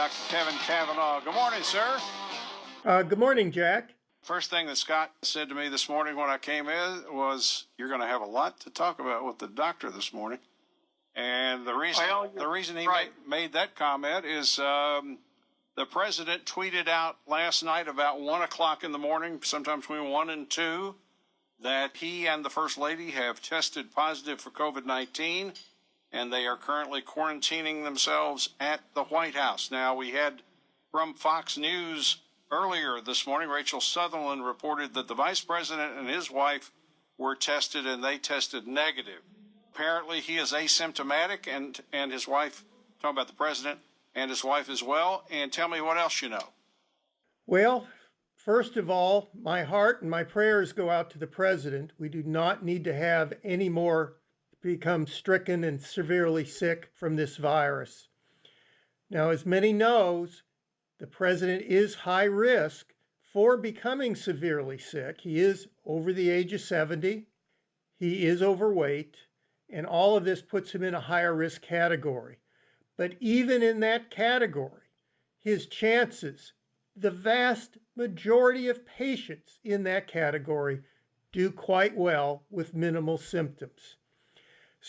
Dr. Kevin Kavanagh. Good morning, sir. Good morning, Jack. First thing that Scott said to me this morning when I came in was, "You're going to have a lot to talk about with the doctor this morning." And the reason he made that comment is the president tweeted out last night about 1 o'clock in the morning, sometime between 1 and 2, that he and the First Lady have tested positive for COVID-19, and they are currently quarantining themselves at the White House. Now, we had from Fox News earlier this morning, Rachel Sutherland reported that the vice president and his wife were tested, and they tested negative. Apparently, he is asymptomatic, and his wife, talking about the president, and his wife as well. And tell me what else you know. Well, first of all, my heart and my prayers go out to the president. We do not need to have any more become stricken and severely sick from this virus. Now, as many knows, the president is high risk for becoming severely sick. He is over the age of 70. He is overweight, and all of this puts him in a higher risk category. But even in that category, his chances, the vast majority of patients in that category do quite well with minimal symptoms.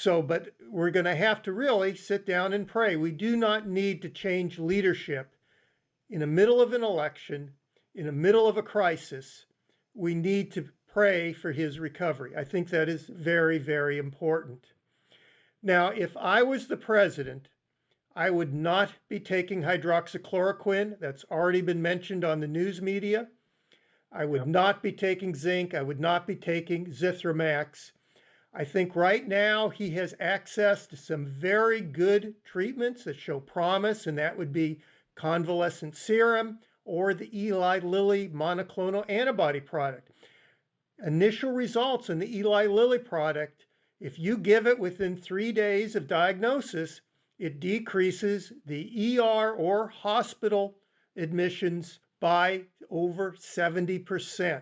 But we're going to have to really sit down and pray. We do not need to change leadership in the middle of an election, in the middle of a crisis. We need to pray for his recovery. I think that is very, very important. Now, if I was the president, I would not be taking hydroxychloroquine. That's already been mentioned on the news media. I would not be taking zinc. I would not be taking Zithromax. I think right now he has access to some very good treatments that show promise, and that would be convalescent serum or the Eli Lilly monoclonal antibody product. Initial results in the Eli Lilly product, if you give it within 3 days of diagnosis, it decreases the ER or hospital admissions by over 70%.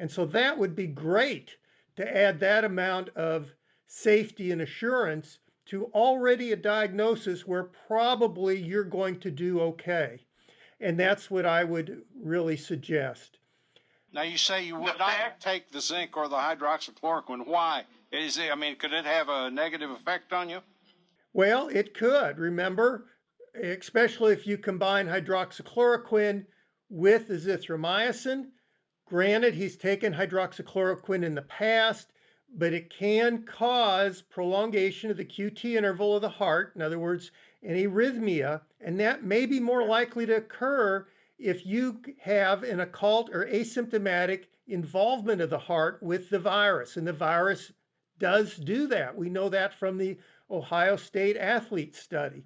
And so that would be great to add that amount of safety and assurance to already a diagnosis where probably you're going to do okay. And that's what I would really suggest. Now, you say you would not take the zinc or the hydroxychloroquine. Why? Could it have a negative effect on you? Well, it could. Remember, especially if you combine hydroxychloroquine with azithromycin. Granted, he's taken hydroxychloroquine in the past, but it can cause prolongation of the QT interval of the heart, in other words, an arrhythmia, and that may be more likely to occur if you have an occult or asymptomatic involvement of the heart with the virus, and the virus does do that. We know that from the Ohio State athlete study.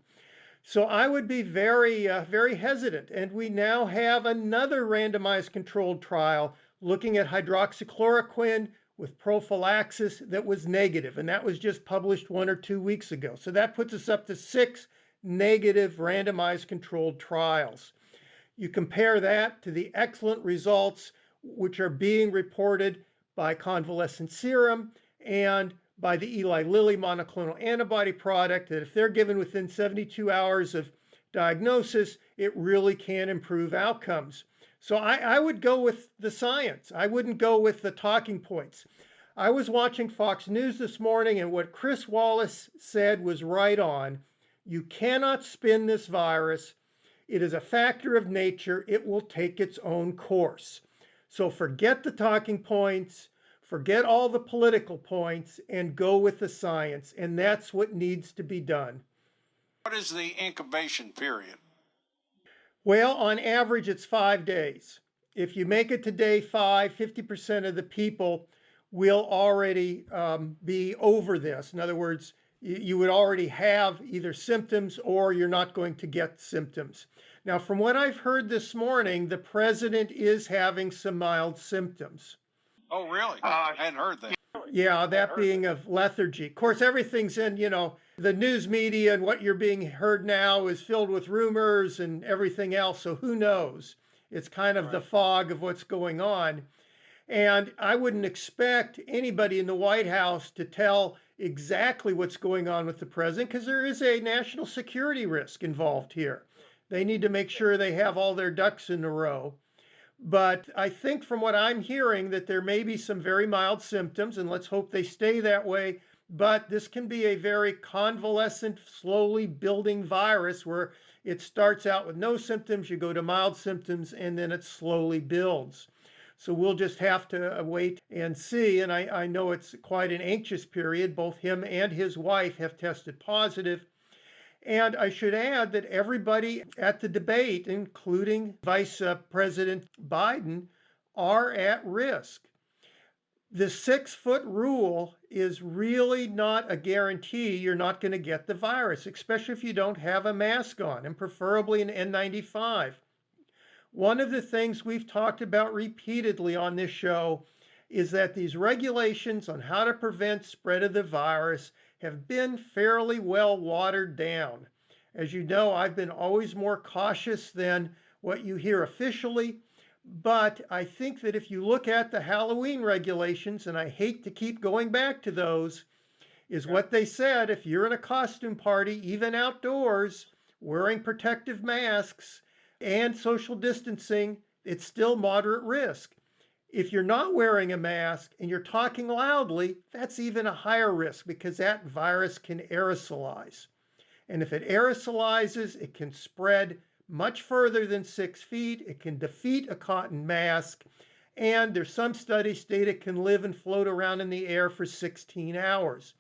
So I would be very, very hesitant. And we now have another randomized controlled trial looking at hydroxychloroquine with prophylaxis that was negative. And that was just published 1 or 2 weeks ago. So that puts us up to 6 negative randomized controlled trials. You compare that to the excellent results which are being reported by convalescent serum and by the Eli Lilly monoclonal antibody product, that if they're given within 72 hours of diagnosis, it really can improve outcomes. So I would go with the science. I wouldn't go with the talking points. I was watching Fox News this morning, and what Chris Wallace said was right on. You cannot spin this virus. It is a factor of nature. It will take its own course. So forget the talking points. Forget all the political points and go with the science. And that's what needs to be done. What is the incubation period? Well, on average, it's 5 days. If you make it to day 5, 50% of the people will already be over this. In other words, you would already have either symptoms or you're not going to get symptoms. Now, from what I've heard this morning, the president is having some mild symptoms. Oh, really? I hadn't heard that. Yeah, that being of lethargy. Of course, everything's in, the news media, and what you're being heard now is filled with rumors and everything else. So who knows? It's kind of the fog of what's going on. And I wouldn't expect anybody in the White House to tell exactly what's going on with the president, because there is a national security risk involved here. They need to make sure they have all their ducks in a row. But I think from what I'm hearing that there may be some very mild symptoms, and let's hope they stay that way. But this can be a very convalescent, slowly building virus where it starts out with no symptoms, you go to mild symptoms, and then it slowly builds. So we'll just have to wait and see. And I know it's quite an anxious period. Both him and his wife have tested positive. And I should add that everybody at the debate, including Vice President Biden, are at risk. The 6-foot rule is really not a guarantee you're not going to get the virus, especially if you don't have a mask on, and preferably an N95. One of the things we've talked about repeatedly on this show is that these regulations on how to prevent spread of the virus have been fairly well watered down. As you know, I've been always more cautious than what you hear officially, but I think that if you look at the Halloween regulations, and I hate to keep going back to those, is what they said, if you're in a costume party, even outdoors, wearing protective masks and social distancing, it's still moderate risk. If you're not wearing a mask and you're talking loudly, that's even a higher risk because that virus can aerosolize. And if it aerosolizes, it can spread much further than 6 feet. It can defeat a cotton mask. And there's some studies state it can live and float around in the air for 16 hours.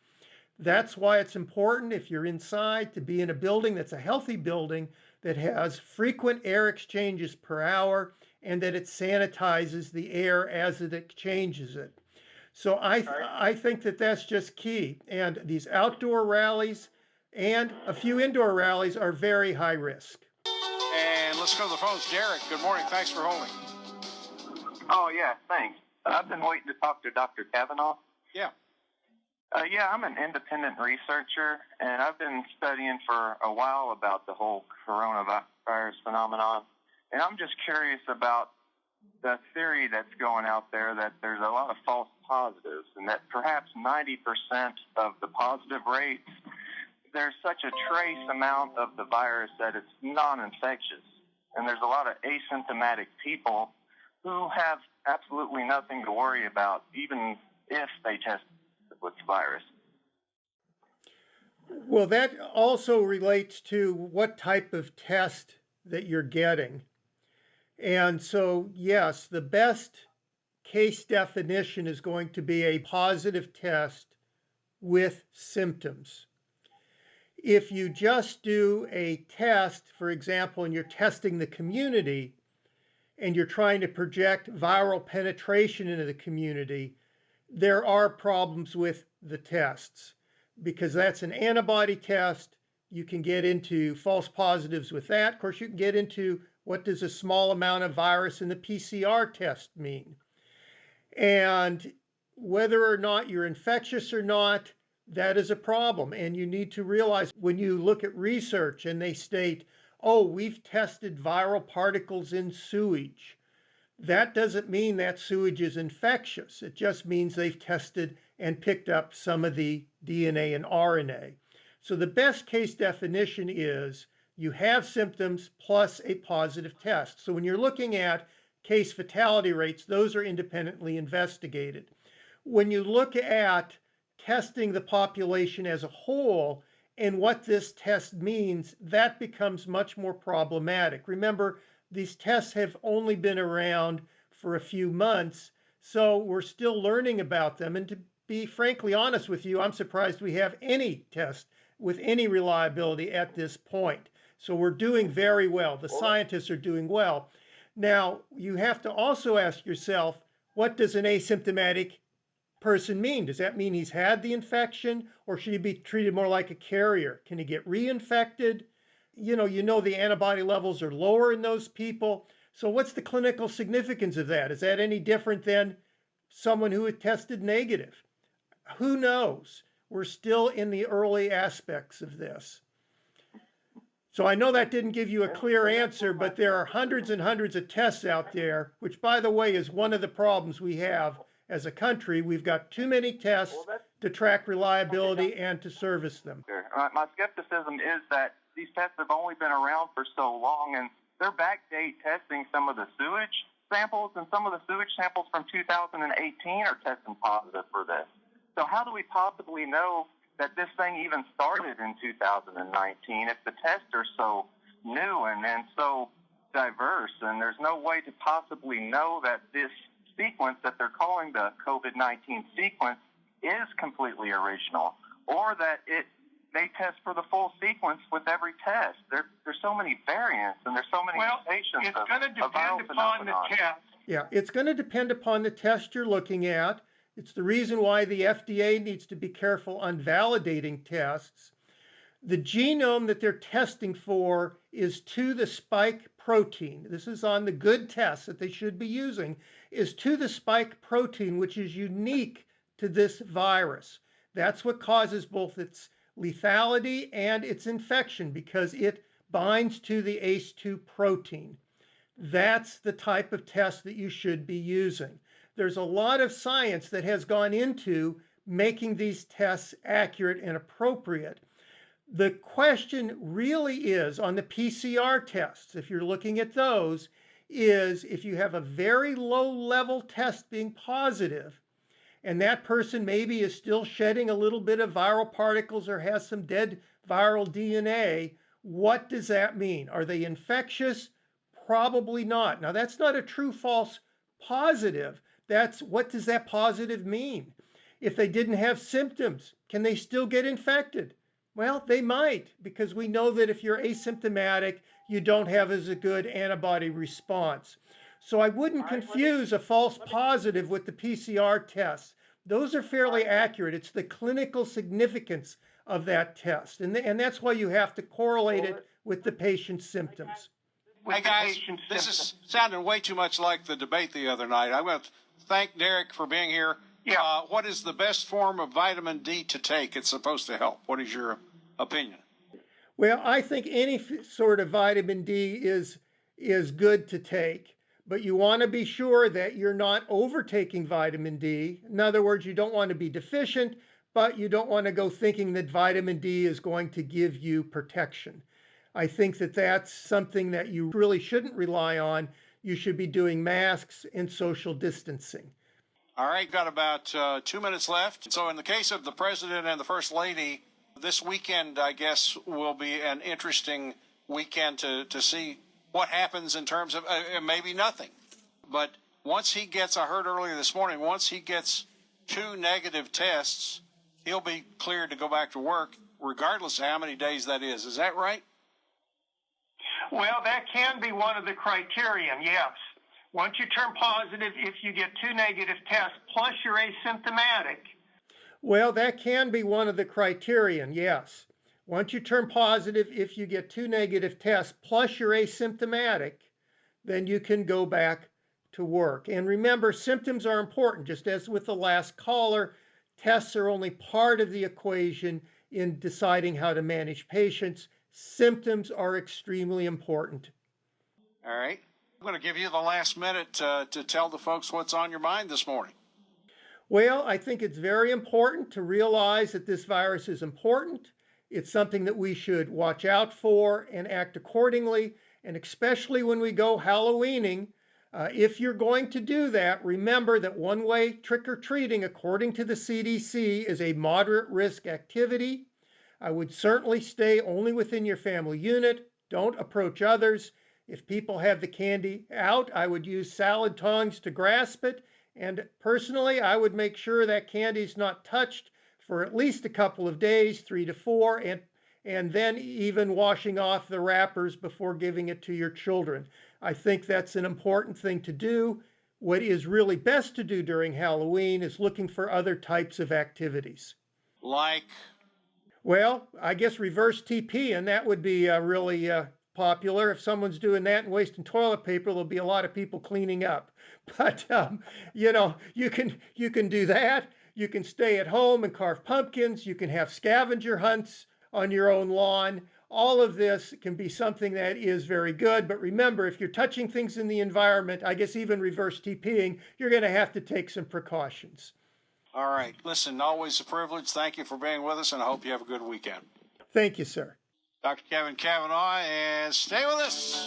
That's why it's important if you're inside to be in a building that's a healthy building that has frequent air exchanges per hour and that it sanitizes the air as it exchanges it. So I think that that's just key. And these outdoor rallies and a few indoor rallies are very high risk. And let's go to the phones. Derek, good morning. Thanks for holding. Oh, yeah, thanks. I've been waiting to talk to Dr. Kavanagh. Yeah. Yeah, I'm an independent researcher, and I've been studying for a while about the whole coronavirus phenomenon. And I'm just curious about the theory that's going out there that there's a lot of false positives and that perhaps 90% of the positive rates, there's such a trace amount of the virus that it's non-infectious. And there's a lot of asymptomatic people who have absolutely nothing to worry about, even if they test with the virus. Well, that also relates to what type of test that you're getting. And so, yes, the best case definition is going to be a positive test with symptoms. If you just do a test, for example, and you're testing the community and you're trying to project viral penetration into the community, there are problems with the tests because that's an antibody test. You can get into false positives with that. Of course, you can get into what does a small amount of virus in the PCR test mean? And whether or not you're infectious or not, that is a problem. And you need to realize when you look at research and they state, oh, we've tested viral particles in sewage. That doesn't mean that sewage is infectious. It just means they've tested and picked up some of the DNA and RNA. So the best case definition is you have symptoms plus a positive test. So when you're looking at case fatality rates, those are independently investigated. When you look at testing the population as a whole and what this test means, that becomes much more problematic. Remember, these tests have only been around for a few months, so we're still learning about them. And to be frankly honest with you, I'm surprised we have any test with any reliability at this point. So we're doing very well. The scientists are doing well. Now, you have to also ask yourself, what does an asymptomatic person mean? Does that mean he's had the infection, or should he be treated more like a carrier? Can he get reinfected? You know the antibody levels are lower in those people. So what's the clinical significance of that? Is that any different than someone who had tested negative? Who knows? We're still in the early aspects of this. So I know that didn't give you a clear answer, but there are hundreds and hundreds of tests out there, which, by the way, is one of the problems we have as a country. We've got too many tests to track reliability and to service them. My skepticism is that these tests have only been around for so long, and they're backdate testing some of the sewage samples, and some of the sewage samples from 2018 are testing positive for this. So how do we possibly know that this thing even started in 2019 if the tests are so new and so diverse, and there's no way to possibly know that this sequence that they're calling the COVID-19 sequence is completely original, or that they test for the full sequence with every test. There's so many variants, and there's so many mutations. It's going to depend upon the test. Yeah, it's going to depend upon the test you're looking at. It's the reason why the FDA needs to be careful on validating tests. The genome that they're testing for is to the spike protein. This is on the good tests that they should be using, is to the spike protein, which is unique to this virus. That's what causes both its lethality and its infection, because it binds to the ACE2 protein. That's the type of test that you should be using. There's a lot of science that has gone into making these tests accurate and appropriate. The question really is on the PCR tests, if you're looking at those, is if you have a very low level test being positive, and that person maybe is still shedding a little bit of viral particles or has some dead viral DNA, what does that mean? Are they infectious? Probably not. Now, that's not a true false positive. That's what does that positive mean? If they didn't have symptoms, can they still get infected? Well, they might, because we know that if you're asymptomatic, you don't have as a good antibody response. So I wouldn't confuse a false positive with the PCR tests. Those are fairly accurate. It's the clinical significance of that test. And that's why you have to correlate it with the patient's symptoms. Hey guys, this is sounding way too much like the debate the other night. I want to thank Derek for being here. Yeah. What is the best form of vitamin D to take? It's supposed to help. What is your opinion? Well, I think any sort of vitamin D is good to take, but you want to be sure that you're not overtaking vitamin D. In other words, you don't want to be deficient, but you don't want to go thinking that vitamin D is going to give you protection. I think that that's something that you really shouldn't rely on. You should be doing masks and social distancing. All right, got about 2 minutes left. So in the case of the president and the first lady, this weekend, I guess, will be an interesting weekend to see what happens in terms of maybe nothing. But once he gets, I heard earlier this morning, once he gets 2 negative tests, he'll be cleared to go back to work, regardless of how many days that is. Is that right? Well, that can be one of the criterion, yes. Once you turn positive, if you get 2 negative tests, plus you're asymptomatic. Well, that can be one of the criterion, yes. Once you turn positive, if you get 2 negative tests, plus you're asymptomatic, then you can go back to work. And remember, symptoms are important. Just as with the last caller, tests are only part of the equation in deciding how to manage patients. Symptoms are extremely important. All right. I'm going to give you the last minute to tell the folks what's on your mind this morning. Well, I think it's very important to realize that this virus is important. It's something that we should watch out for and act accordingly, and especially when we go Halloweening. If you're going to do that, remember that one-way trick-or-treating, according to the CDC, is a moderate risk activity. I would certainly stay only within your family unit. Don't approach others. If people have the candy out, I would use salad tongs to grasp it. And personally, I would make sure that candy's not touched for at least a couple of days, 3 to 4, and then even washing off the wrappers before giving it to your children. I think that's an important thing to do. What is really best to do during Halloween is looking for other types of activities. Like? Well, I guess reverse TP, and that would be really popular. If someone's doing that and wasting toilet paper, there'll be a lot of people cleaning up. But you can do that. You can stay at home and carve pumpkins. You can have scavenger hunts on your own lawn. All of this can be something that is very good. But remember, if you're touching things in the environment, I guess even reverse TPing, you're going to have to take some precautions. All right. Listen, always a privilege. Thank you for being with us, and I hope you have a good weekend. Thank you, sir. Dr. Kevin Kavanagh, and stay with us.